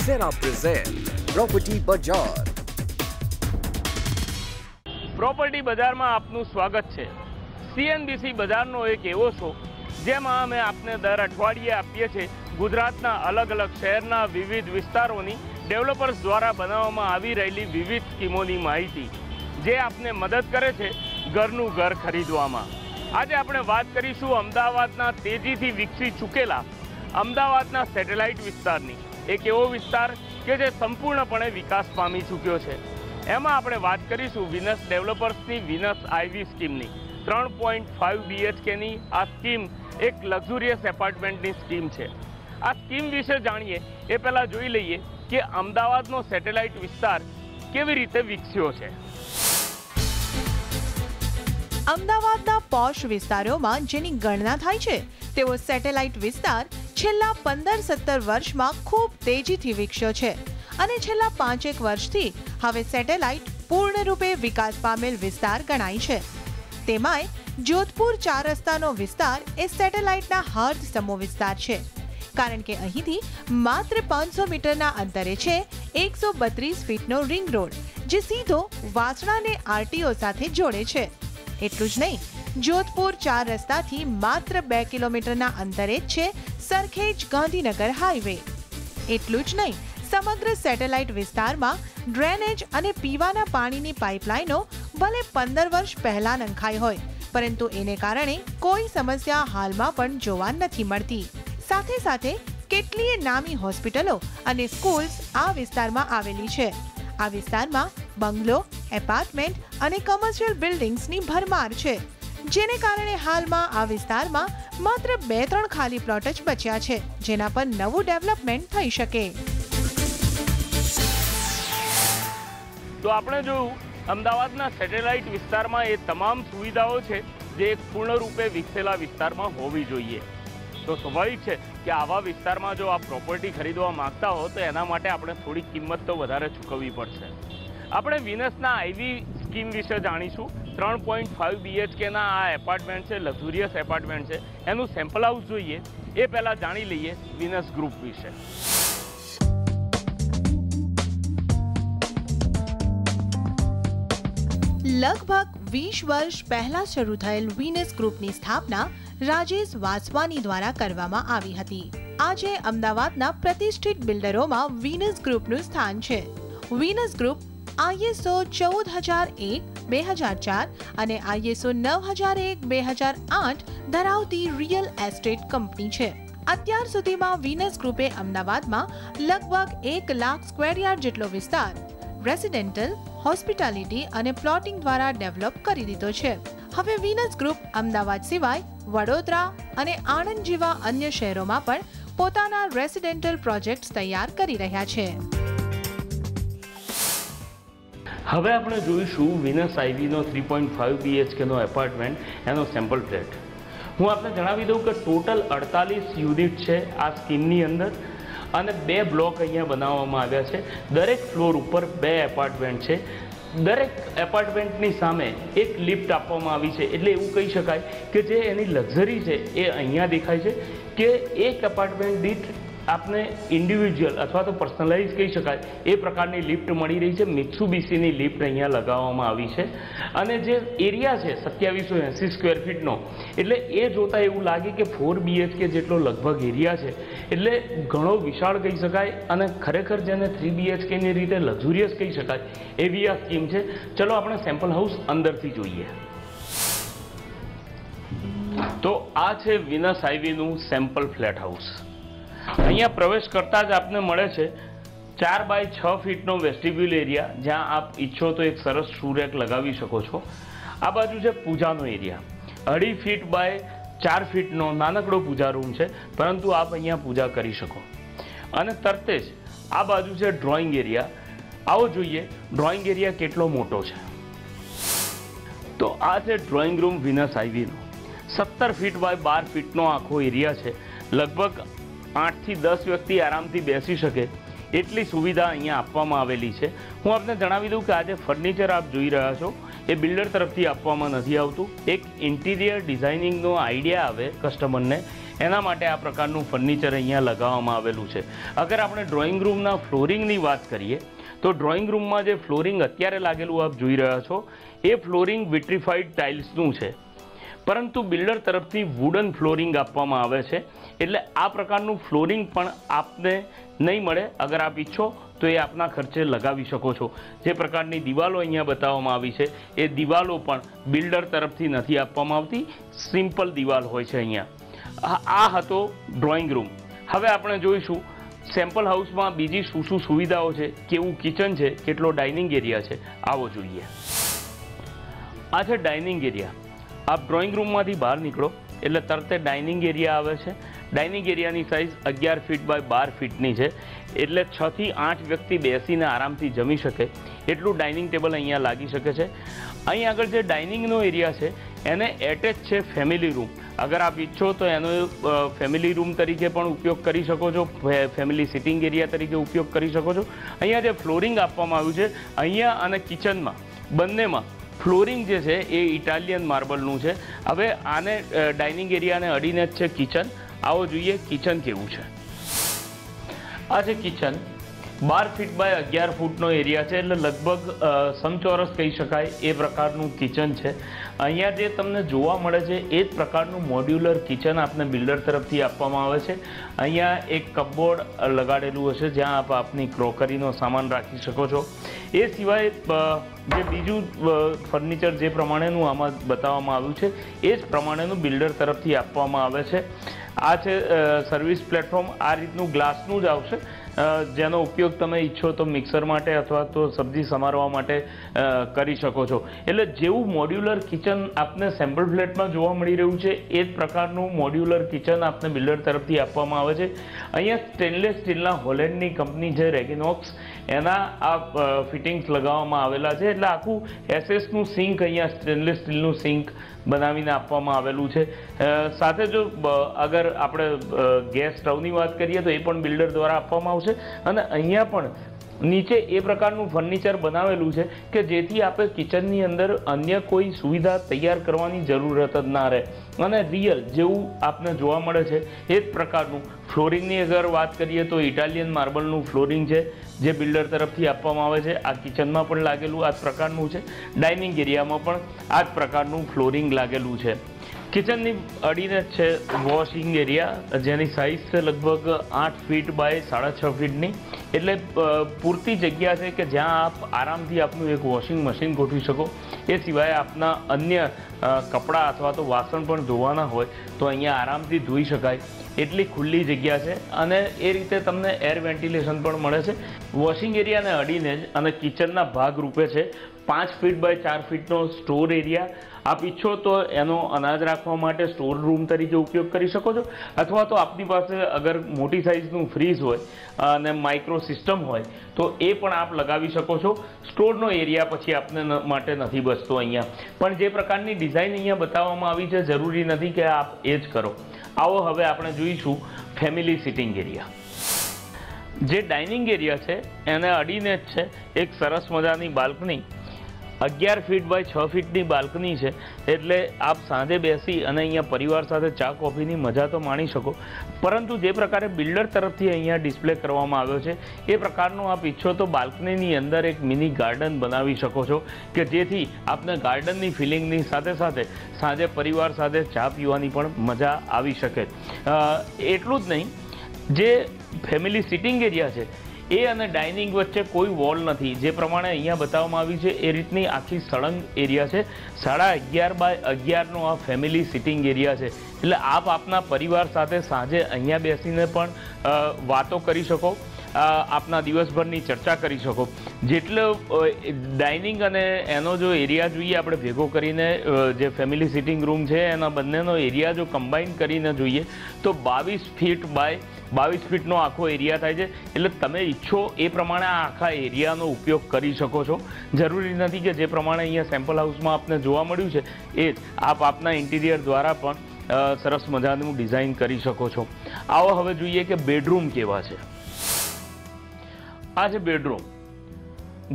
Cera present Property Bazaar. Property બજારમાં આપનું સ્વાગત છે। CNBC બજારનો એક એવો શો જેમાં અમે આપને દર અઠવાડિયે આપીએ છીએ ગુજરાતના અલગ અલગ શહેરના વિવિધ વિસ્તારોની ડેવલપર્સ દ્વારા બનાવવામાં આવી રહેલી વિવિધ સ્કીમોની માહિતી, જે આપને મદદ કરે છે ઘરનું ઘર ખરીદવામાં। આજે આપણે વાત કરીશું અમદાવાદના તેજીથી વિકસી ચૂકેલા અમદાવાદના સેટેલાઇટ વિસ્તારની। એક એવો વિસ્તાર કે જે સંપૂર્ણપણે વિકાસ પામી ચૂક્યો છે। એમાં આપણે વાત કરીશું વિનસ ડેવલપર્સની વિનસ આઈવી સ્કીમની। 3.5 BHKની આ સ્કીમ એક લક્ઝુરિયસ એપાર્ટમેન્ટની સ્કીમ છે। આ સ્કીમ વિશે જાણીએ એ પહેલાં જોઈ લઈએ કે અમદાવાદનો સેટેલાઇટ વિસ્તાર કેવી રીતે વિકસ્યો છે। અમદાવાદના પોશ વિસ્તારોમાં જેની ગણના થાય છે તેવો સેટેલાઇટ વિસ્તાર છેલ્લા 15-17 વર્ષમાં ખૂબ તેજીથી વિકસ્યો છે અને છેલ્લા 5-1 વર્ષથી હવે સેટેલાઇટ પૂર્ણરૂપે વિકાસ પામેલ વિસ્તાર ગણાય છે। તેમાંય જોધપુર 4 રસ્તાનો વિસ્તાર એ સેટેલાઇટના હર્દ સમૂહ વિસ્તાર છે, કારણ કે અહીંથી માત્ર 500 મીટરના અંતરે છે 132 ફીટનો રિંગ રોડ, જે સીધો વાસણાને RTO સાથે જોડે છે। એટલું જ નહીં, જોધપુર 4 રસ્તાથી માત્ર 2 કિલોમીટરના અંતરે જ છે સરખેજ ગાંધીનગર હાઈવે। એટલું જ નહીં, સમગ્ર સેટેલાઇટ વિસ્તારમાં ડ્રેનેજ અને પીવાના પાણીની પાઇપલાઇનો ભલે 15 વર્ષ પહેલા નંખાઈ હોય, પરંતુ એને કારણે કોઈ સમસ્યા હાલમાં પણ જોવા નથી મળતી। સાથે સાથે કેટલીય નામી હોસ્પિટલો અને સ્કૂલ્સ આ વિસ્તારમાં આવેલી છે। આ વિસ્તારમાં બંગલો, એપાર્ટમેન્ટ અને કોમર્શિયલ બિલ્ડિંગ્સની ભરમાર છે, જેને કારણે હાલમાં આ વિસ્તારમાં માત્ર 2-3 ખાલી પ્લોટ જ બચ્યા છે, જેના પર નવું ડેવલપમેન્ટ થઈ શકે। તો આપણે જોયું અમદાવાદના સેટેલાઇટ વિસ્તારમાં એ તમામ સુવિધાઓ છે જે એક પૂર્ણરૂપે વિકસેલા વિસ્તારમાં હોવી જોઈએ। તો સ્વાભાવિક છે કે આવા વિસ્તારમાં જો આપ પ્રોપર્ટી ખરીદવા માંગતા હો તો એના માટે આપણે થોડી કિંમત તો વધારે ચૂકવવી પડશે। આપણે વિનસના આઈવી સ્કીમ વિશે જાણીશું। 3.5 BHKના આ એપાર્ટમેન્ટ છે, લક્ઝુરિયસ એપાર્ટમેન્ટ છે। એનું સેમ્પલ હાઉસ જોઈએ એ પહેલાં જાણી લઈએ વિનસ ગ્રુપ વિશે। લગભગ 20 વર્ષ પહેલા શરૂ થયેલ વિનસ ગ્રુપની સ્થાપના રાજેશ વાસવાની દ્વારા કરવામાં આવી હતી। આજે અમદાવાદના પ્રતિષ્ઠિત બિલ્ડરોમાં વિનસ ગ્રુપનું સ્થાન છે। વિનસ ગ્રુપ ISO 14001-2004 અને ISO 9001-2008 ધરાવતી રિયલ એસ્ટેટ કંપની છે। અત્યાર સુધીમાં વિનસ ગ્રુપે અમદાવાદમાં લગભગ 1 લાખ સ્ક્વેર યાર્ડ જેટલો વિસ્તાર રેસિડેન્ટલ, હોસ્પિટાલિટી અને પ્લોટિંગ દ્વારા ડેવલપ કરી દીધો છે। હવે વિનસ ગ્રુપ અમદાવાદ સિવાય વડોદરા અને આણંદ જેવા અન્ય શહેરોમાં પણ પોતાના રેસિડેન્ટલ પ્રોજેક્ટ્સ તૈયાર કરી રહ્યા છે। હવે આપણે જોઈશું વિનસ આઈવીનો 3.5 BHKનો એપાર્ટમેન્ટ, એનો સેમ્પલ ફ્લેટ। હું આપને જણાવી દઉં કે ટોટલ 48 યુનિટ છે આ સ્કીમની અંદર અને 2 બ્લોક અહીંયા બનાવવામાં આવ્યા છે। દરેક ફ્લોર ઉપર 2 એપાર્ટમેન્ટ છે। દરેક એપાર્ટમેન્ટની સામે એક લિફ્ટ આપવામાં આવી છે, એટલે એવું કહી શકાય કે જે એની લક્ઝરી છે એ અહીંયા દેખાય છે કે એક એપાર્ટમેન્ટ દીઠ આપને ઇન્ડિવિજ્યુઅલ અથવા તો પર્સનલાઇઝ કહી શકાય એ પ્રકારની લિફ્ટ મળી રહી છે। મિત્સુબિશીની લિફ્ટ અહીંયા લગાવવામાં આવી છે અને જે એરિયા છે 2780 સ્ક્વેર ફીટનો, એટલે એ જોતાં એવું લાગે કે 4 BHK જેટલો લગભગ એરિયા છે, એટલે ઘણો વિશાળ કહી શકાય અને ખરેખર જેને 3 BHKની રીતે લક્ઝુરિયસ કહી શકાય એવી આ સ્કીમ છે। ચલો આપણે સેમ્પલ હાઉસ અંદરથી જોઈએ। તો આ છે વિનસ આઈવીનું સેમ્પલ ફ્લેટ હાઉસ। અહીંયા પ્રવેશ કરતાં જ આપને મળે છે 4 બાય 6 ફીટનો વેસ્ટિબ્યુલ એરિયા, જ્યાં આપ ઈચ્છો તો એક સરસ શૂરેક લગાવી શકો છો। આ બાજુ છે પૂજાનો એરિયા, 2.5 ફીટ બાય 4 ફીટનો નાનકડો પૂજા રૂમ છે, પરંતુ આપ અહીંયા પૂજા કરી શકો। અને તરતે જ આ બાજુ છે ડ્રોઈંગ એરિયા। આવો જોઈએ ડ્રોઈંગ એરિયા કેટલો મોટો છે। તો આ છે ડ્રોઈંગ રૂમ વિનસ આઈવીનો, 17 ફીટ બાય 12 ફીટનો આખો એરિયા છે। લગભગ 8 થી 10 વ્યક્તિ આરામથી બેસી શકે એટલી સુવિધા અહીંયા આપવામાં આવેલી છે। હું આપને જણાવી દઉં કે આ જે ફર્નિચર આપ જોઈ રહ્યા છો એ બિલ્ડર તરફથી આપવામાં નથી આવતું। એક ઇન્ટિરિયર ડિઝાઇનિંગનો આઈડિયા આવે કસ્ટમરને એના માટે આ પ્રકારનું ફર્નિચર અહીંયા લગાવવામાં આવેલું છે. અગર આપણે ડ્રોઈંગ રૂમના ફ્લોરિંગની વાત કરીએ તો ડ્રોઈંગ રૂમમાં જે ફ્લોરિંગ અત્યારે લાગેલું આપ જોઈ રહ્યા છો એ ફ્લોરિંગ વિટ્રીફાઈડ ટાઇલ્સનું છે, પરંતુ બિલ્ડર તરફથી વુડન ફ્લોરિંગ આપવામાં આવે છે. એટલે આ પ્રકારનું ફ્લોરિંગ પણ આપને નહીં મળે. અગર આપ ઈચ્છો તો એ આપના ખર્ચે લગાવી શકો છો. જે પ્રકારની દિવાલો અહીંયા બતાવવામાં આવી છે એ દિવાલો પણ બિલ્ડર તરફથી નથી આપવામાં આવતી, સિમ્પલ દિવાલ હોય છે અહીંયા. આ હતો ડ્રોઈંગ રૂમ. હવે આપણે જોઈશું સેમ્પલ હાઉસમાં બીજી શું શું સુવિધાઓ છે, કેવું કિચન છે, કેટલો ડાઇનિંગ એરિયા છે. આવો જોઈએ. આ છે ડાઇનિંગ એરિયા. આપ ડ્રોઈંગ રૂમમાંથી બહાર નીકળો એટલે તરત ડાઇનિંગ એરિયા આવે છે. ડાઇનિંગ એરિયાની સાઇઝ 11 ફીટ બાય 12 ફીટની છે, એટલે 6 થી 8 વ્યક્તિ બેસીને આરામથી જમી શકે એટલું ડાઇનિંગ ટેબલ અહીંયા લાગી શકે છે. અહીં આગળ જે ડાઇનિંગનો એરિયા છે એને એટેચ છે ફેમિલી રૂમ. અગર આપ ઈચ્છો તો એનો ફેમિલી રૂમ તરીકે પણ ઉપયોગ કરી શકો છો, ફેમિલી સિટિંગ એરિયા તરીકે ઉપયોગ કરી શકો છો. અહીંયા જે ફ્લોરિંગ આપવામાં આવ્યું છે અહીંયા અને કિચનમાં બંનેમાં ફ્લોરિંગ જે છે એ ઇટાલિયન માર્બલનું છે. હવે આને ડાઇનિંગ એરિયાને અડીને જ છે કિચન. આવો જોઈએ કિચન કેવું છે. આ છે કિચન. 12 ફીટ બાય 11 ફૂટનો એરિયા છે, એટલે લગભગ સમચોરસ કહી શકાય એ પ્રકારનું કિચન છે. અહીંયા જે તમને જોવા મળે છે એ જ પ્રકારનું મોડ્યુલર કિચન આપને બિલ્ડર તરફથી આપવામાં આવે છે. અહીંયા એક કપબોર્ડ લગાડેલું હશે જ્યાં આપ આપની ક્રોકરીનો સામાન રાખી શકો છો. એ સિવાય જે બીજું ફર્નિચર જે પ્રમાણેનું આમાં બતાવવામાં આવ્યું છે એ જ પ્રમાણેનું બિલ્ડર તરફથી આપવામાં આવે છે. આ છે સર્વિસ પ્લેટફોર્મ. આ રીતનું ગ્લાસનું જ આવશે, જેનો ઉપયોગ તમે ઈચ્છો તો મિક્સર માટે અથવા તો સબ્જી સમારવા માટે કરી શકો છો. એટલે જેવું મોડ્યુલર કિચન આપને સેમ્પલ ફ્લેટમાં જોવા મળી રહ્યું છે એ જ પ્રકારનું મોડ્યુલર કિચન આપને બિલ્ડર તરફથી આપવામાં આવે છે. અહીંયા સ્ટેનલેસ સ્ટીલના હોલેન્ડની કંપની છે રેગિનોક્સ, એના આ ફિટિંગ્સ લગાવવામાં આવેલા છે. એટલે આખું એસએસનું સિંક અહીંયા સ્ટેનલેસ સ્ટીલનું સિંક બનાવીને આપવામાં આવેલું છે. સાથે જો અગર આપણે ગેસ સ્ટવની વાત કરીએ તો એ પણ બિલ્ડર દ્વારા આપવામાં આવશે. અને અહીંયા પણ નીચે એ પ્રકારનું ફર્નિચર બનાવેલું છે કે જેથી આપણે કિચનની અંદર અન્ય કોઈ સુવિધા તૈયાર કરવાની જરૂરત જ ના રહે અને રિયલ જેવું આપને જોવા મળે છે એ જ પ્રકારનું. ફ્લોરિંગની અગર વાત કરીએ તો ઇટાલિયન માર્બલનું ફ્લોરિંગ છે જે બિલ્ડર તરફથી આપવામાં આવે છે. આ કિચનમાં પણ લાગેલું આ જ પ્રકારનું છે. ડાઇનિંગ એરિયામાં પણ આ જ પ્રકારનું ફ્લોરિંગ લાગેલું છે. કિચનની અડીને જ છે વોશિંગ એરિયા, જેની સાઇઝ છે લગભગ 8 ફીટ બાય 6.5 ફીટની. એટલે પૂરતી જગ્યા છે કે જ્યાં આપ આરામથી આપનું એક વોશિંગ મશીન ગોઠવી શકો. એ સિવાય આપના અન્ય કપડાં અથવા તો વાસણ પણ ધોવાના હોય તો અહીંયા આરામથી ધોઈ શકાય એટલી ખુલ્લી જગ્યા છે. અને એ રીતે તમને એર વેન્ટિલેશન પણ મળે છે. વોશિંગ એરિયાને અડીને જ અને કિચનના ભાગ રૂપે છે 5 ફીટ બાય 4 ફીટનો સ્ટોર એરિયા. આપ ઈચ્છો તો એનો અનાજ રાખવા માટે સ્ટોર રૂમ તરીકે ઉપયોગ કરી શકો છો, અથવા તો આપની પાસે અગર મોટી સાઇઝનું ફ્રીજ હોય અને માઇક્રો સિસ્ટમ હોય તો એ પણ આપ લગાવી શકો છો. સ્ટોરનો એરિયા પછી આપને માટે નથી બચતો અહીંયા. પણ જે પ્રકારની ડિઝાઇન અહીંયા બતાવવામાં આવી છે જરૂરી નથી કે આપ એ જ કરો. આવો હવે આપણે જોઈશું ફેમિલી સિટિંગ એરિયા. જે ડાઇનિંગ એરિયા છે એને અડીને જ છે એક સરસ મજાની બાલ્કની. 11 ફીટ બાય 6 ફીટની બાલ્કની છે, એટલે આપ સાંજે બેસી અને અહીંયા પરિવાર સાથે ચા કોફીની મજા તો માણી શકો. પરંતુ જે પ્રકારે બિલ્ડર તરફથી અહીંયા ડિસ્પ્લે કરવામાં આવ્યો છે એ પ્રકારનું આપ ઈચ્છો તો બાલ્કનીની અંદર એક મિની ગાર્ડન બનાવી શકો છો કે જેથી આપને ગાર્ડનની ફિલિંગની સાથે સાથે સાંજે પરિવાર સાથે ચા પીવાની પણ મજા આવી શકે. એટલું જ નહીં, જે ફેમિલી સિટિંગ એરિયા છે એ અને ડાઇનિંગ વચ્ચે કોઈ વોલ નથી. જે પ્રમાણે અહીંયા બતાવવામાં આવ્યું છે એ રીતની આખી સળંગ એરિયા છે. 11.5 બાય 11નો આ ફેમિલી સિટિંગ એરિયા છે. એટલે આપ આપના પરિવાર સાથે સાંજે અહીંયા બેસીને પણ વાતો કરી શકો, આપના દિવસભરની ચર્ચા કરી શકો. જેટલો ડાઇનિંગ અને એનો જો એરિયા જોઈએ આપણે ભેગો કરીને, જે ફેમિલી સિટિંગ રૂમ છે એના બંનેનો એરિયા જો કમ્બાઈન કરીને જોઈએ તો 22 ફીટ બાય 22 ફીટનો આખો એરિયા થાય છે. એટલે તમે ઈચ્છો એ પ્રમાણે આ આખા એરિયાનો ઉપયોગ કરી શકો છો. જરૂરી નથી કે જે પ્રમાણે અહીંયા સેમ્પલ હાઉસમાં આપને જોવા મળ્યું છે એ જ આપ આપના ઇન્ટિરિયર દ્વારા પણ સરસ મજાનું ડિઝાઇન કરી શકો છો. આવો હવે જોઈએ કે બેડરૂમ કેવા છે. આ છે બેડરૂમ.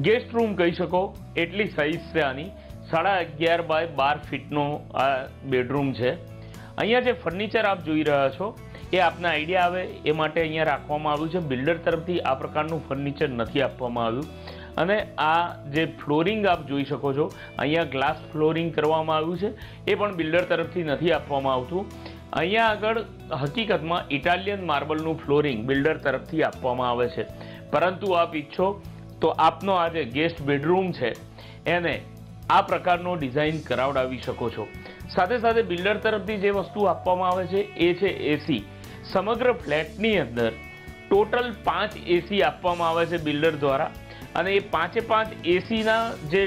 ગેસ્ટ રૂમ કહી શકો એટલી સાઇઝ છે આની. 11.5 બાય 12 ફીટનો આ બેડરૂમ છે. અહીંયા જે ફર્નિચર આપ જોઈ રહ્યા છો એ આપને આઈડિયા આવે એ માટે અહીંયા રાખવામાં આવ્યું છે. બિલ્ડર તરફથી આ પ્રકારનું ફર્નિચર નથી આપવામાં આવ્યું. અને આ જે ફ્લોરિંગ આપ જોઈ શકો છો, અહીંયા ગ્લાસ ફ્લોરિંગ કરવામાં આવ્યું છે, એ પણ બિલ્ડર તરફથી નથી આપવામાં આવતું. અહીંયા આગળ હકીકતમાં ઇટાલિયન માર્બલનું ફ્લોરિંગ બિલ્ડર તરફથી આપવામાં આવે છે. પરંતુ આપ ઈચ્છો તો આપનો આ જે ગેસ્ટ બેડરૂમ છે એને આ પ્રકારનો ડિઝાઇન કરાવડાવી શકો છો. સાથે સાથે બિલ્ડર તરફથી જે વસ્તુ આપવામાં આવે છે એ છે એસી. સમગ્ર ફ્લેટની અંદર ટોટલ 5 એસી આપવામાં આવે છે બિલ્ડર દ્વારા. અને એ 5 એસીના જે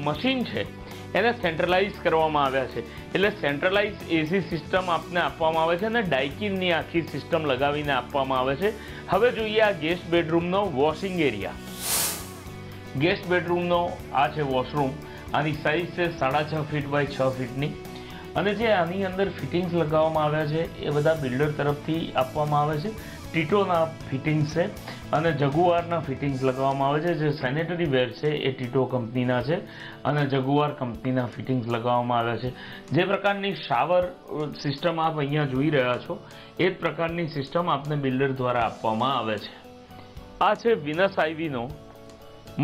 મશીન છે એને સેન્ટ્રલાઇઝ કરવામાં આવ્યા છે. એટલે સેન્ટ્રલાઇઝ એસી સિસ્ટમ આપને આપવામાં આવે છે અને ડાઇકિનની આખી સિસ્ટમ લગાવીને આપવામાં આવે છે. હવે જોઈએ આ ગેસ્ટ બેડરૂમનો વોશિંગ એરિયા. ગેસ્ટ બેડરૂમનો આ છે વોશરૂમ. આની સાઇઝ છે 6.5 ફીટ બાય 6 ફીટની. અને જે આની અંદર ફિટિંગ્સ લગાવવામાં આવ્યા છે એ બધા બિલ્ડર તરફથી આપવામાં આવે છે. ટીટોના ફિટિંગ્સ છે અને જગુઆરના ફિટિંગ્સ લગાવવામાં આવે છે. જે સેનેટરી વેર છે એ ટીટો કંપનીના છે અને જગુઆર કંપનીના ફિટિંગ્સ લગાવવામાં આવ્યા છે. જે પ્રકારની શાવર સિસ્ટમ આપ અહીંયા જોઈ રહ્યા છો એ જ પ્રકારની સિસ્ટમ આપને બિલ્ડર દ્વારા આપવામાં આવે છે. આ છે વિનસ આઈવીનો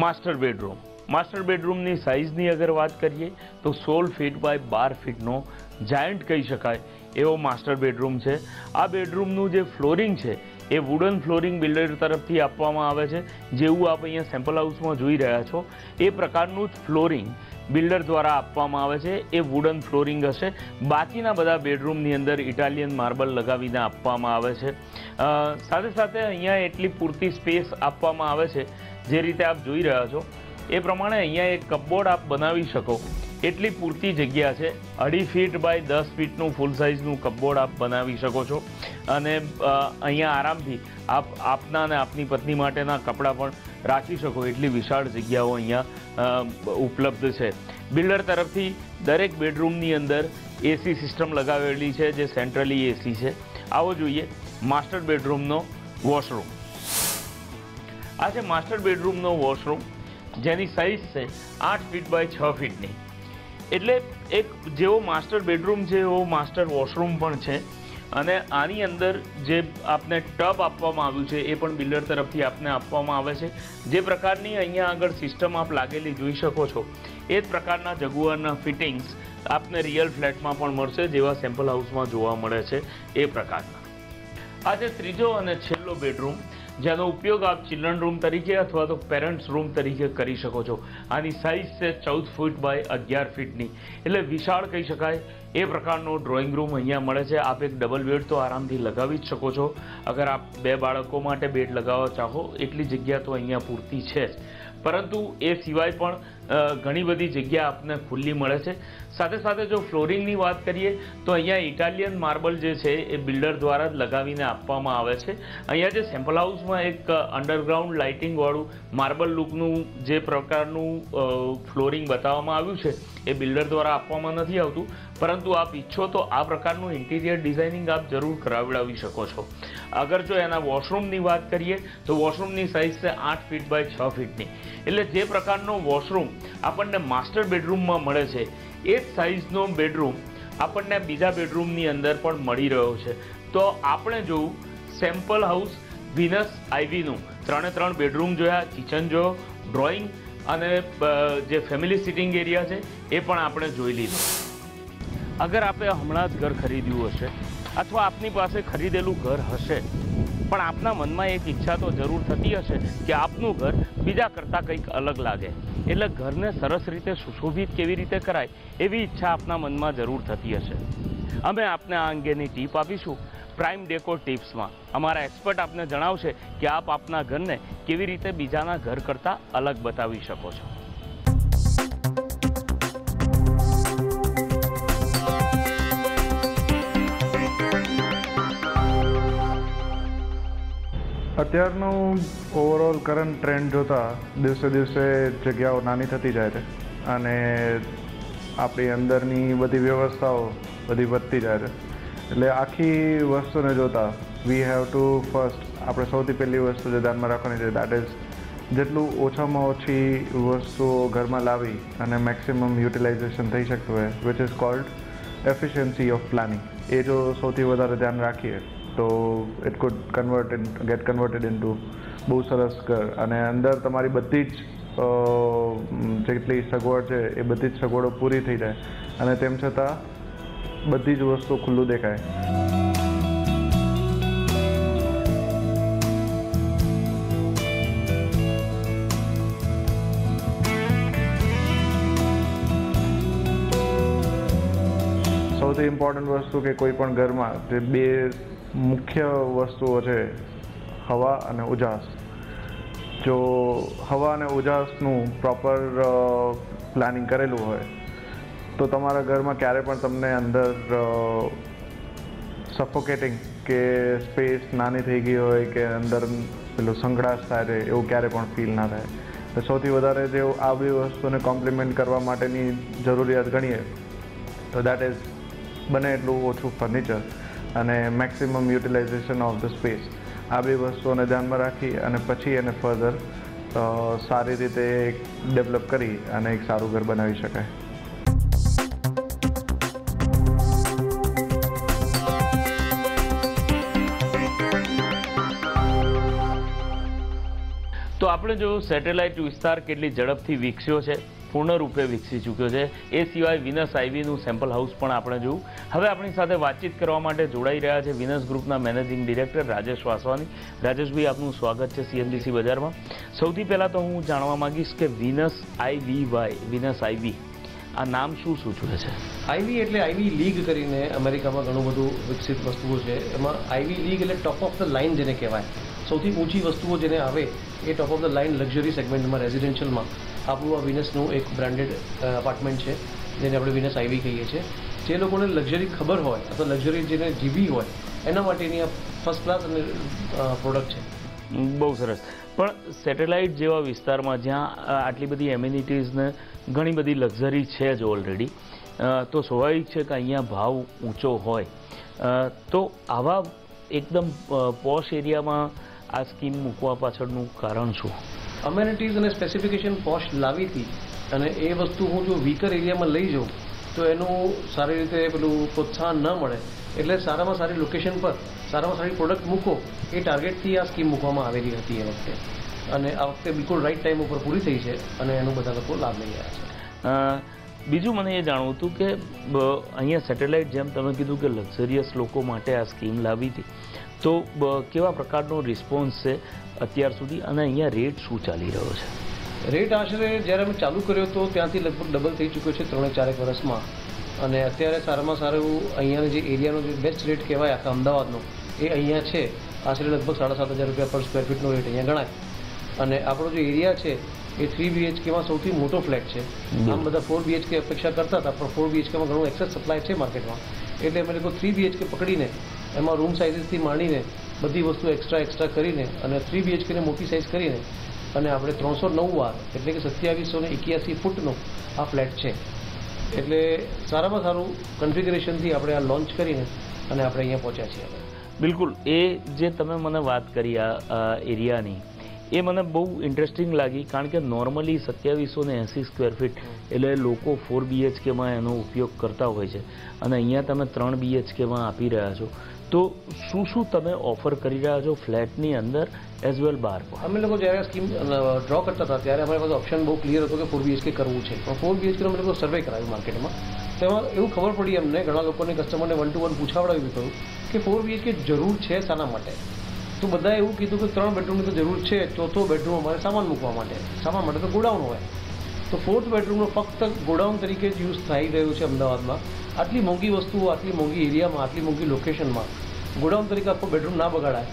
માસ્ટર બેડરૂમ. માસ્ટર બેડરૂમની સાઇઝની અગર વાત કરીએ તો 16 ફીટ બાય 12 ફીટનો જાયન્ટ કહી શકાય એવો માસ્ટર બેડરૂમ છે. આ બેડરૂમનું જે ફ્લોરિંગ છે એ વુડન ફ્લોરિંગ બિલ્ડર તરફથી આપવામાં આવે છે. જેવું આપ અહીંયા સેમ્પલ હાઉસમાં જોઈ રહ્યા છો એ પ્રકારનું જ ફ્લોરિંગ બિલ્ડર દ્વારા આપવામાં આવે છે. એ વુડન ફ્લોરિંગ હશે. બાકીના બધા બેડરૂમની અંદર ઇટાલિયન માર્બલ લગાવીને આપવામાં આવે છે. સાથે સાથે અહીંયા એટલી પૂરતી સ્પેસ આપવામાં આવે છે જે રીતે આપ જોઈ રહ્યા છો એ પ્રમાણે અહીંયા એક કપબોર્ડ આપ બનાવી શકો એટલી પૂરતી જગ્યા છે. 2.5 ફીટ બાય 10 ફીટનું ફૂલ સાઇઝનું કપબોર્ડ આપ બનાવી શકો છો. અને અહીંયા આરામથી આપ આપના અને આપની પત્ની માટેના કપડાં પણ રાખી શકો એટલી વિશાળ જગ્યાઓ અહીંયા ઉપલબ્ધ છે. બિલ્ડર તરફથી દરેક બેડરૂમની અંદર એસી સિસ્ટમ લગાવેલી છે જે સેન્ટ્રલી એસી છે. આવો જોઈએ માસ્ટર બેડરૂમનો વોશરૂમ. આ છે માસ્ટર બેડરૂમનો વોશરૂમ જેની સાઇઝ છે 8 ફીટ બાય 6 ફીટની. એટલે એક જેવો માસ્ટર બેડરૂમ છે એવો માસ્ટર વોશરૂમ પણ છે. અને આની અંદર જે આપને ટબ આપવામાં આવ્યું છે એ પણ બિલ્ડર તરફથી આપને આપવામાં આવે છે. જે પ્રકારની અહીંયા આગળ સિસ્ટમ આપ લાગેલી જોઈ શકો છો એ જ પ્રકારના જગુઆરના ફિટિંગ્સ આપને રિયલ ફ્લેટમાં પણ મળશે જેવા સેમ્પલ હાઉસમાં જોવા મળે છે એ પ્રકારના. આ જે ત્રીજો અને છેલ્લો બેડરૂમ જેનો ઉપયોગ આપ ચિલ્ડ્રન રૂમ તરીકે અથવા તો પેરેન્ટ્સ રૂમ તરીકે કરી શકો છો. આની સાઇઝ છે 14 ફીટ બાય 11 ફીટની. એટલે વિશાળ કહી શકાય એ પ્રકારનો ડ્રોઈંગ રૂમ અહીંયા મળે છે. આપ એક ડબલ બેડ તો આરામથી લગાવી જ શકો છો. અગર આપ 2 બાળકો માટે બેડ લગાવવા ચાહો એટલી જગ્યા તો અહીંયા પૂરતી છે જ. પરંતુ એ સિવાય પણ ઘણી બધી જગ્યા આપને ખુલ્લી મળે છે. સાથે સાથે જો ફ્લોરિંગની વાત કરીએ તો અહીંયા ઇટાલિયન માર્બલ જે છે એ બિલ્ડર દ્વારા જ લગાવીને આપવામાં આવે છે. અહીંયા જે સેમ્પલ હાઉસમાં એક અંડરગ્રાઉન્ડ લાઇટિંગવાળું માર્બલ લુકનું જે પ્રકારનું ફ્લોરિંગ બતાવવામાં આવ્યું છે એ બિલ્ડર દ્વારા આપવામાં નથી આવતું. પરંતુ આપ ઈચ્છો તો આ પ્રકારનું ઇન્ટિરિયર ડિઝાઇનિંગ આપ જરૂર કરાવડાવી શકો છો. અગર જો એના વોશરૂમની વાત કરીએ તો વોશરૂમની સાઇઝ છે 8 ફીટ બાય 6 ફીટની. એટલે જે પ્રકારનો વોશરૂમ આપણને માસ્ટર બેડરૂમમાં મળે છે એ જ સાઇઝનો બેડરૂમ આપણને બીજા બેડરૂમની અંદર પણ મળી રહ્યો છે. તો આપણે જોવું સેમ્પલ હાઉસ વિનસ આઈવીનું 3 બેડરૂમ જોયા, કિચન જોયો, ડ્રોઈંગ અને જે ફેમિલી સિટિંગ એરિયા છે એ પણ આપણે જોઈ લીધું. અગર આપણે હમણાં જ ઘર ખરીદ્યું હશે અથવા આપની પાસે ખરીદેલું ઘર હશે પણ આપના મનમાં એક ઈચ્છા તો જરૂર થતી હશે કે આપનું ઘર બીજા કરતાં કંઈક અલગ લાગે. એટલે ઘરને સરસ રીતે સુશોભિત કેવી રીતે કરાય એવી ઈચ્છા આપના મનમાં જરૂર થતી હશે. અમે આપને આ અંગેની ટીપ આપીશું પ્રાઇમ ડેકોર ટિપ્સમાં. અમારા એક્સપર્ટ આપને જણાવશે કે આપ આપના ઘરને કેવી રીતે બીજાના ઘર કરતાં અલગ બતાવી શકો છો. અત્યારનું ઓવરઓલ કરંટ ટ્રેન્ડ જોતાં દિવસે દિવસે જગ્યાઓ નાની થતી જાય છે અને આપણી અંદરની બધી વ્યવસ્થાઓ બધી વધતી જાય છે. એટલે આખી વસ્તુને જોતાં વી હેવ ટુ ફર્સ્ટ આપણે સૌથી પહેલી વસ્તુ જે ધ્યાનમાં રાખવાની છે દેટ ઇઝ જેટલું ઓછામાં ઓછી વસ્તુઓ ઘરમાં લાવી અને મેક્સિમમ યુટિલાઇઝેશન થઈ શકતું હોય which is called efficiency of planning, એ જો સૌથી વધારે ધ્યાન રાખીએ તો it could get converted into બહુ સરસ ઘર. અને અંદર તમારી બધી જ જેટલી સગવડ છે એ બધી જ સગવડો પૂરી થઈ જાય અને તેમ છતાં બધી જ વસ્તુ ખુલ્લું દેખાય. સૌથી ઇમ્પોર્ટન્ટ વસ્તુ કે કોઈ પણ ઘરમાં જે બે મુખ્ય વસ્તુઓ છે, હવા અને ઉજાસ. જો હવા અને ઉજાસનું પ્રોપર પ્લાનિંગ કરેલું હોય તો તમારા ઘરમાં ક્યારે પણ તમને અંદર સફોકેટિંગ કે સ્પેસ નાની થઈ ગઈ હોય કે અંદર પેલું સંકળાશ થાય છે એવું ક્યારે પણ ફીલ ના થાય. તો સૌથી વધારે જે આ બધી વસ્તુને કોમ્પ્લિમેન્ટ કરવા માટેની જરૂરિયાત ગણીએ તો દેટ ઇઝ બને એટલું ઓછું ફર્નિચર અને maximum utilisation of the space. આ બે વસ્તુઓને ધ્યાનમાં રાખી અને પછી એને ફર્ધર સારી રીતે ડેવલપ કરી અને એક સારું ઘર બનાવી શકાય. તો આપણે જો સેટેલાઇટ વિસ્તાર કેટલી ઝડપથી વિકસ્યો છે, પૂર્ણરૂપે વિકસી ચૂક્યો છે. એ સિવાય વિનસ આઈવીનું સેમ્પલ હાઉસ પણ આપણે જોયું. હવે આપણી સાથે વાતચીત કરવા માટે જોડાઈ રહ્યા છે વિનસ ગ્રુપના મેનેજિંગ ડિરેક્ટર રાજેશ વાસવાની. રાજેશભાઈ, આપનું સ્વાગત છે CNBC બજારમાં. સૌથી પહેલાં તો હું જાણવા માંગીશ કે વિનસ આઈવી આ નામ શું સૂચવે છે? આઈવી એટલે આઈવી લીગ કરીને અમેરિકામાં ઘણું બધું વિકસિત વસ્તુઓ છે. એમાં આઈવી લીગ એટલે ટોપ ઓફ ધ લાઇન જેને કહેવાય, સૌથી ઊંચી વસ્તુઓ જેને આવે એ top of the line luxury સેગમેન્ટમાં રેઝિડેન્શિયલમાં આપણું આ વિનસનું એક બ્રાન્ડેડ અપાર્ટમેન્ટ છે જેને આપણે વિનસ આઈવી કહીએ છીએ. જે લોકોને લક્ઝરી ખબર હોય અથવા લક્ઝરી જેને જીવી હોય એના માટેની આ ફર્સ્ટ ક્લાસ અને પ્રોડક્ટ છે. બહુ સરસ. પણ સેટેલાઇટ જેવા વિસ્તારમાં જ્યાં આટલી બધી એમ્યુનિટીઝને ઘણી બધી લક્ઝરી છે જ ઓલરેડી, તો સ્વાભાવિક છે કે અહીંયા ભાવ ઊંચો હોય. તો આવા એકદમ પોશ એરિયામાં આ સ્કીમ મૂકવા પાછળનું કારણ શું? અમેનિટીઝ અને સ્પેસિફિકેશન પોશ લાવી હતી અને એ વસ્તુ હું જો વીકર એરિયામાં લઈ જાઉં તો એનું સારી રીતે પેલું પ્રોત્સાહન ન મળે, એટલે સારામાં સારી લોકેશન પર સારામાં સારી પ્રોડક્ટ મૂકો એ ટાર્ગેટથી આ સ્કીમ મૂકવામાં આવેલી હતી એ વખતે. અને આ વખતે બિલકુલ રાઇટ ટાઈમ ઉપર પૂરી થઈ છે અને એનું બધા લોકો લાભ લઈ રહ્યા છે. બીજું મને એ જાણવું હતું કે અહીંયા સેટેલાઇટ જેમ તમે કીધું કે લક્ઝરિયસ લોકો માટે આ સ્કીમ લાવી હતી, તો કેવા પ્રકારનો રિસ્પોન્સ છે અત્યાર સુધી અને અહીંયા રેટ શું ચાલી રહ્યો છે? રેટ આશરે જ્યારે અમે ચાલુ કર્યો હતો ત્યાંથી લગભગ ડબલ થઈ ચૂક્યો છે 3-4 વર્ષમાં. અને અત્યારે સારામાં સારું અહીંયાનો જે એરિયાનો જે બેસ્ટ રેટ કહેવાય આખા અમદાવાદનો એ અહીંયા છે. આશરે લગભગ 7,500 રૂપિયા પર સ્ક્વેર ફીટનો રેટ અહીંયા ગણાય. અને આપણો જે એરિયા છે એ 3 BHKમાં સૌથી મોટો ફ્લેટ છે. આમ બધા 4 BHK અપેક્ષા કરતા હતા, પણ 4 BHKમાં ઘણું એક્સેસ સપ્લાય છે માર્કેટમાં, એટલે અમે લોકો 3 BHK પકડીને એમાં રૂમ સાઇઝીસથી માંડીને બધી વસ્તુ એક્સ્ટ્રા કરીને અને 3 BHKને મોટી સાઇઝ કરીને અને આપણે 309 વાર એટલે કે 2781 ફૂટનો આ ફ્લેટ છે. એટલે સારામાં સારું કન્ફિગરેશનથી આપણે આ લોન્ચ કરીને અને આપણે અહીંયા પહોંચ્યા છીએ. બિલકુલ. એ જે તમે મને વાત કરી આ એરિયાની, એ મને બહુ ઇન્ટરેસ્ટિંગ લાગી, કારણ કે નોર્મલી 2780 સ્ક્વેર ફીટ એટલે લોકો 4 BHKમાં એનો ઉપયોગ કરતા હોય છે અને અહીંયા તમે 3 BHKમાં આપી રહ્યા છો. તો શું તમે ઓફર કરી રહ્યા છો ફ્લેટની અંદર એઝ વેલ બહાર? અમે લોકો જ્યારે સ્કીમ ડ્રો કરતા હતા ત્યારે અમારી પાસે ઓપ્શન બહુ ક્લિયર હતો કે 4 BHK કરવું છે, પણ 4 BHKનો અમે લોકો સર્વે કરાવ્યું માર્કેટમાં. તેમાં એવું ખબર પડી અમને, ઘણા લોકોને કસ્ટમરને 1 to 1 પૂછાવડાવ્યું હતું કે 4 BHK જરૂર છે શાના માટે. તો બધાએ એવું કીધું કે 3 બેડરૂમની તો જરૂર છે, 4થો બેડરૂમ અમારે સામાન મૂકવા માટે. સામાન માટે તો ગોડાઉન હોય, તો 4th બેડરૂમનો ફક્ત ગોડાઉન તરીકે જ યુઝ થઈ રહ્યું છે અમદાવાદમાં. આટલી મોંઘી વસ્તુઓ, આટલી મોંઘી એરિયામાં, આટલી મોંઘી લોકેશનમાં ગોડાઉન તરીકે આખો બેડરૂમ ના બગાડાય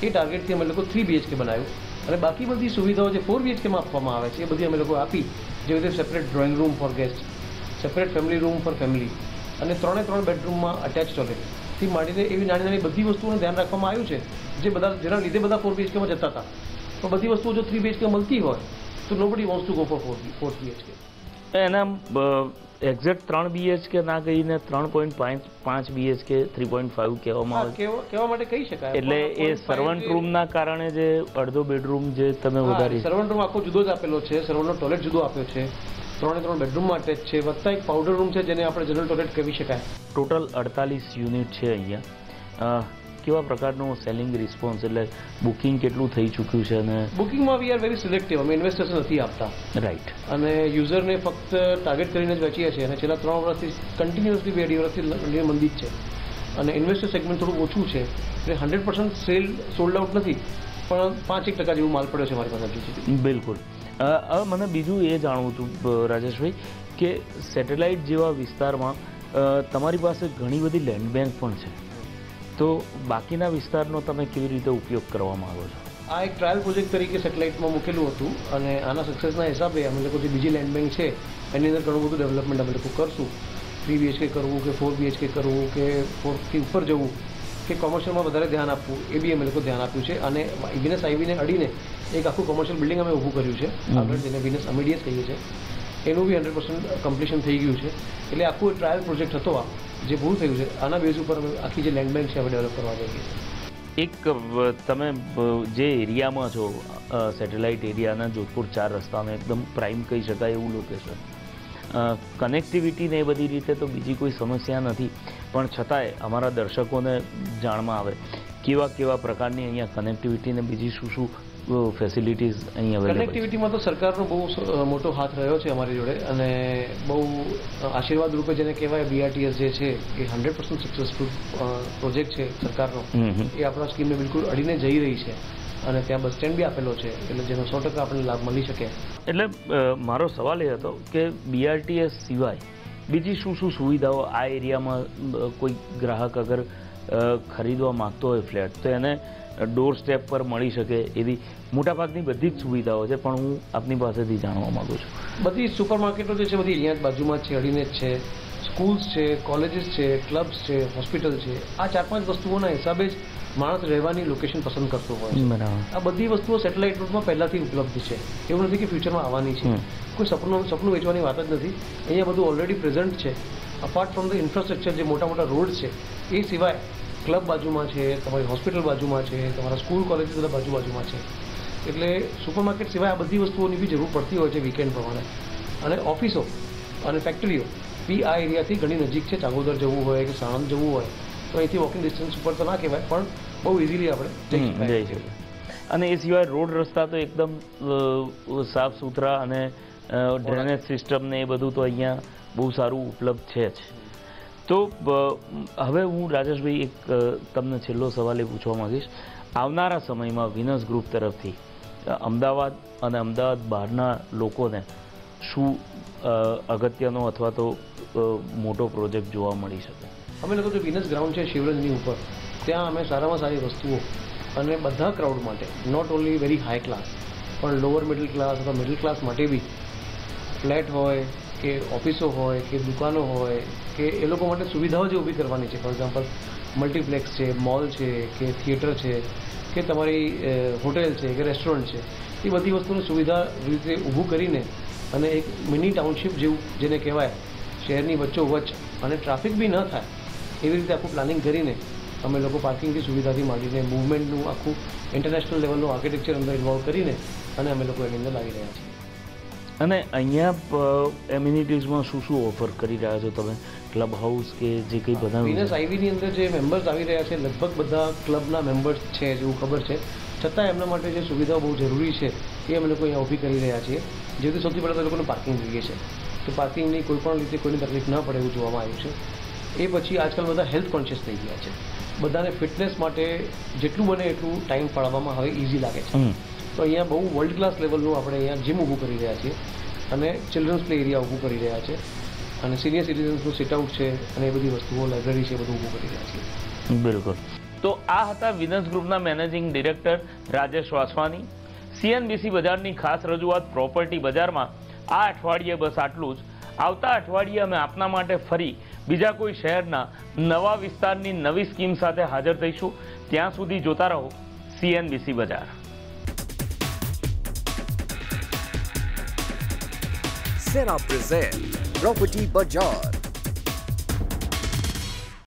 એ ટાર્ગેટથી અમે લોકો 3 BHK બનાવ્યું. અને બાકી બધી સુવિધાઓ જે 4 BHKમાં આપવામાં આવે છે એ બધી અમે લોકો આપી. જેવી રીતે separate drawing room for guest, separate family room for family અને 3 બેડરૂમમાં અટેચ ટોયલેટથી માંડીને એવી નાની બધી વસ્તુઓનું ધ્યાન રાખવામાં આવ્યું છે જેના લીધે બધા 4 BHKમાં જતા હતા. તો બધી વસ્તુઓ જો 3 BHK મળતી હોય તો nobody wants to go for 4 BHK. એના એક્ઝેક્ટ 3 BHK ના કહીને 3.5 BHK 3.5 કહેવામાં આવે, કહેવા માટે કહી શકાય. એટલે એ સર્વન્ટ રૂમના કારણે જે અડધો બેડરૂમ જે તમે વધારી, સર્વન્ટ રૂમ આખો જુદો જ આપેલો છે, સર્વન્ટનો ટોયલેટ જુદો આપ્યો છે, 3 બેડરૂમમાં અટેચ છે, વત્તા એક પાવડર રૂમ છે જેને આપણે જનરલ ટોયલેટ કહી શકાય. ટોટલ 48 યુનિટ છે અહીંયા. કેવા પ્રકારનું સેલિંગ રિસ્પોન્સ, એટલે બુકિંગ કેટલું થઈ ચૂક્યું છે? અને બુકિંગમાં વી આર વેરી સિલેક્ટિવ, અમે ઇન્વેસ્ટર્સ નથી આપતા. રાઈટ. અને યુઝરને ફક્ત ટાર્ગેટ કરીને જ વેચીએ છીએ. અને છેલ્લા 3 વર્ષથી કન્ટિન્યુઅસલી 2 વર્ષથી મંદી જ છે. અને ઇન્વેસ્ટર સેગમેન્ટ થોડું ઓછું છે, એટલે 100% સેલ સોલ્ડ આઉટ નથી, પણ 5-1% જેવું માલ પડ્યો છે મારી પાસે હજુ સુધી. બિલકુલ. હવે મને બીજું એ જાણવું હતું રાજેશભાઈ કે સેટેલાઇટ જેવા વિસ્તારમાં તમારી પાસે ઘણી બધી લેન્ડ બેંક પણ છે, તો બાકીના વિસ્તારનો તમે કેવી રીતે ઉપયોગ કરવા માંગો છો? આ એક ટ્રાયલ પ્રોજેક્ટ તરીકે સેટેલાઇટમાં મૂકેલું હતું, અને આના સક્સેસના હિસાબે અમે લોકો જે બીજી લેન્ડ બેંક છે એની અંદર ઘણું બધું ડેવલપમેન્ટ અમે લોકો કરશું. 3 BHK કરવું કે 4 BHK કરવું કે 4થી ઉપર જવું કે કોમર્શિયલમાં વધારે ધ્યાન આપવું, એ બી અમે લોકો ધ્યાન આપ્યું છે. અને વિનસ આઈવીને અડીને એક આખું કોમર્શિયલ બિલ્ડિંગ અમે ઊભું કર્યું છે આગળ, જેને વિનસ અમીડિયસ કહીએ છીએ. એનું બી 100% કમ્પ્લીશન થઈ ગયું છે. એટલે આખું ટ્રાયલ પ્રોજેક્ટ હતો આ, જે પૂરું થયું છે. આના બેઝ ઉપર અમે આખી જે લેન્ડ બેંક છે અમે ડેવલપ કરવા જઈએ છીએ. એક તમે જે એરિયામાં છો, સેટેલાઇટ એરિયાના જોધપુર 4 રસ્તાનો એકદમ પ્રાઇમ કહી શકાય એવું લોકેશન, કનેક્ટિવિટીને એ બધી રીતે તો બીજી કોઈ સમસ્યા નથી, પણ છતાંય અમારા દર્શકોને જાણમાં આવે કેવા કેવા પ્રકારની અહીંયા કનેક્ટિવિટીને બીજી શું ફેસિલિટીઝ અહીં અવેલેબલ? કનેક્ટિવિટીમાં તો સરકારનો બહુ મોટો હાથ રહ્યો છે અમારી જોડે, અને બહુ આશીર્વાદ રૂપે જેને કહેવાય BRTS જે છે એ 100% સક્સેસફુલ પ્રોજેક્ટ છે સરકારનો. એ આપણા સ્કીમને બિલકુલ અડીને જઈ રહી છે, અને ત્યાં બસ સ્ટેન્ડ બી આપેલો છે, એટલે જેનો 100% આપણને લાભ મળી શકે. એટલે મારો સવાલ એ હતો કે BRTS સિવાય બીજી શું સુવિધાઓ આ એરિયામાં કોઈ ગ્રાહક અગર ખરીદવા માગતો હોય ફ્લેટ, તો એને ડોર સ્ટેપ પર મળી શકે એવી મોટાભાગની બધી જ સુવિધાઓ છે, પણ હું આપની પાસેથી જાણવા માગું છું. બધી સુપર માર્કેટો જે છે બધી અહીંયા જ બાજુમાં જ છે, અડીને જ છે. સ્કૂલ્સ છે, કોલેજીસ છે, ક્લબ્સ છે, હોસ્પિટલ છે. આ 4-5 વસ્તુઓના હિસાબે જ માણસ રહેવાની લોકેશન પસંદ કરતો હોય છે. બરાબર. આ બધી વસ્તુઓ સેટેલાઇટ રૂટમાં પહેલાંથી ઉપલબ્ધ છે, એવું નથી કે ફ્યુચરમાં આવવાની છે. કોઈ સપનું વેચવાની વાત જ નથી. અહીંયા બધું ઓલરેડી પ્રેઝન્ટ છે. અપાર્ટ ફ્રોમ ધ ઇન્ફ્રાસ્ટ્રક્ચર, જે મોટા મોટા રોડ છે એ સિવાય ક્લબ બાજુમાં છે, તમારી હોસ્પિટલ બાજુમાં છે, તમારા સ્કૂલ કોલેજ બધા બાજુમાં છે. એટલે સુપરમાર્કેટ સિવાય આ બધી વસ્તુઓની બી જરૂર પડતી હોય છે વીકેન્ડ પ્રમાણે. અને ઓફિસો અને ફેક્ટરીઓ બી આ એરિયાથી ઘણી નજીક છે. ચાંગોદર જવું હોય કે સાણંદ જવું હોય તો અહીંથી વોકિંગ ડિસ્ટન્સ ઉપર તો ના કહેવાય, પણ બહુ ઇઝીલી આપણે જઈ શકીએ. અને એ સિવાય રોડ રસ્તા તો એકદમ સાફ સુથરા, અને ડ્રેનેજ સિસ્ટમ ને એ બધું તો અહીંયા બહુ સારું ઉપલબ્ધ છે જ. તો હવે હું રાજેશભાઈ એક તમને છેલ્લો સવાલ એ પૂછવા માંગીશ, આવનારા સમયમાં વિનસ ગ્રુપ તરફથી અમદાવાદ અને અમદાવાદ બહારના લોકોને શું અગત્યનો અથવા તો મોટો પ્રોજેક્ટ જોવા મળી શકે? અમે લોકો જો વિનસ ગ્રાઉન્ડ છે શિવરંજની ઉપર, ત્યાં અમે સારામાં સારી વસ્તુઓ અને બધા ક્રાઉડ માટે, not only very high class પણ લોઅર મિડલ ક્લાસ અથવા મિડલ ક્લાસ માટે બી ફ્લેટ હોય કે ઓફિસો હોય કે દુકાનો હોય કે એ લોકો માટે સુવિધાઓ જે ઊભી કરવાની છે. ફોર એક્ઝામ્પલ મલ્ટીપ્લેક્સ છે, મોલ છે કે થિયેટર છે કે તમારી હોટેલ છે કે રેસ્ટોરન્ટ છે, એ બધી વસ્તુની સુવિધા રીતે ઊભું કરીને અને એક મિની ટાઉનશીપ જેવું જેને કહેવાય, શહેરની વચ્ચોવચ્ચ અને ટ્રાફિક બી ન થાય એવી રીતે આખું પ્લાનિંગ કરીને અમે લોકો પાર્કિંગની સુવિધાથી માંડીને મૂવમેન્ટનું આખું ઇન્ટરનેશનલ લેવલનું આર્કિટેક્ચર અંદર ઇન્વોલ્વ કરીને અને અમે લોકો એની અંદર લાવી રહ્યા છીએ. અને અહીંયા એમ્યુનિટીઝમાં શું ઓફર કરી રહ્યા છો તમે? ક્લબ હાઉસ કે જે કંઈ બધા વિનસ આઈવીની અંદર જે મેમ્બર્સ આવી રહ્યા છે લગભગ બધા ક્લબના મેમ્બર્સ છે જેવું ખબર છે, છતાં એમના માટે જે સુવિધાઓ બહુ જરૂરી છે એ અમે લોકો અહીંયા ઊભી કરી રહ્યા છીએ. જેથી સૌથી પહેલાં તો લોકોને પાર્કિંગ જોઈએ છે, તો પાર્કિંગની કોઈ પણ રીતે કોઈની તકલીફ ન પડે એવું જોવામાં આવ્યું છે. એ પછી આજકાલ બધા હેલ્થ કોન્શિયસ થઈ ગયા છે, બધાને ફિટનેસ માટે જેટલું બને એટલું ટાઈમ ફાળવવામાં હવે ઇઝી લાગે છે. તો અહીંયા બહુ વર્લ્ડ ક્લાસ લેવલનું આપણે અહીંયા જીમ ઊભું કરી રહ્યા છીએ, અને ચિલ્ડ્રન્સ પ્લે એરિયા ઊભું કરી રહ્યા છે, અને સિનિયર સિટીઝન્સનું સિટઆઉટ છે, અને એ બધી વસ્તુઓ લાઇબ્રેરી છે, બધું ઊભું કરી રહ્યા છીએ. બિલકુલ. તો આ હતા વિનસ ગ્રુપના managing director Rajesh Vaswani. CNBC બજારની ખાસ રજૂઆત પ્રોપર્ટી બજારમાં આ અઠવાડિયે બસ આટલું જ. આવતા અઠવાડિયે અમે આપના માટે ફરી બીજા કોઈ શહેરના નવા વિસ્તારની નવી સ્કીમ સાથે હાજર થઈશું. ત્યાં સુધી જોતા રહો CNBC બજાર. Cera present Property Bazaar.